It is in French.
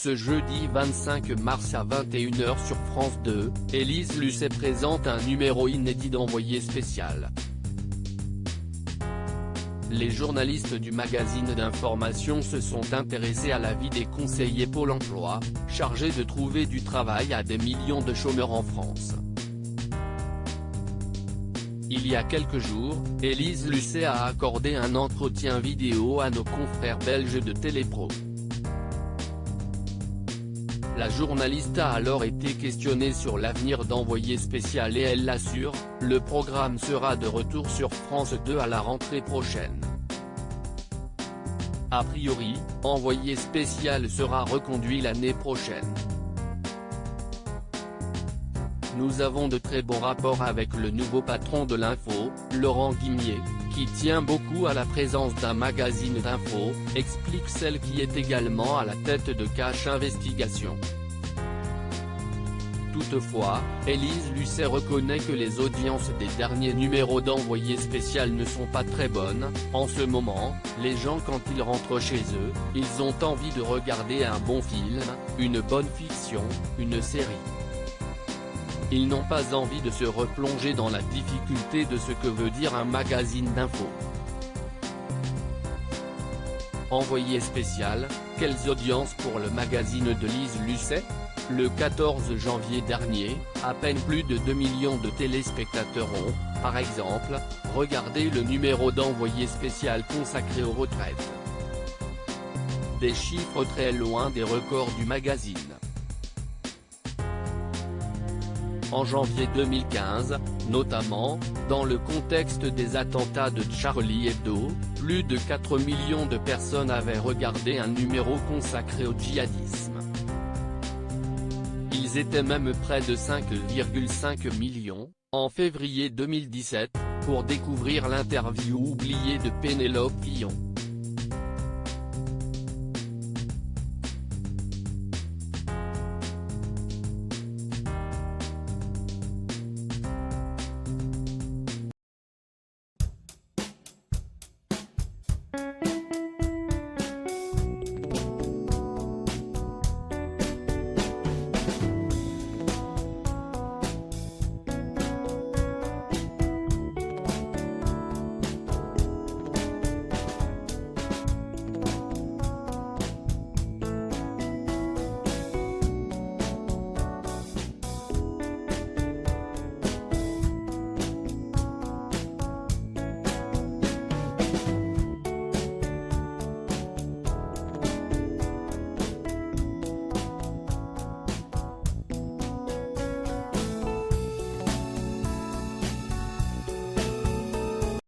Ce jeudi 25 mars à 21 h sur France 2, Élise Lucet présente un numéro inédit d'Envoyé spécial. Les journalistes du magazine d'information se sont intéressés à la vie des conseillers Pôle emploi, chargés de trouver du travail à des millions de chômeurs en France. Il y a quelques jours, Élise Lucet a accordé un entretien vidéo à nos confrères belges de Télépro. La journaliste a alors été questionnée sur l'avenir d'Envoyé spécial et elle l'assure, le programme sera de retour sur France 2 à la rentrée prochaine. A priori, Envoyé spécial sera reconduit l'année prochaine. Nous avons de très bons rapports avec le nouveau patron de l'info, Laurent Guimier, qui tient beaucoup à la présence d'un magazine d'info, explique celle qui est également à la tête de Cache Investigation. Toutefois, Élise Lucet reconnaît que les audiences des derniers numéros d'Envoyé spécial ne sont pas très bonnes. En ce moment, les gens quand ils rentrent chez eux, ils ont envie de regarder un bon film, une bonne fiction, une série. Ils n'ont pas envie de se replonger dans la difficulté de ce que veut dire un magazine d'info. Envoyé spécial, quelles audiences pour le magazine de Lise Lucet? Le 14 janvier dernier, à peine plus de 2 millions de téléspectateurs ont, par exemple, regardé le numéro d'Envoyé spécial consacré aux retraites. Des chiffres très loin des records du magazine. En janvier 2015, notamment, dans le contexte des attentats de Charlie Hebdo, plus de 4 millions de personnes avaient regardé un numéro consacré au djihadisme. Ils étaient même près de 5,5 millions, en février 2017, pour découvrir l'interview oubliée de Pénélope Fillon.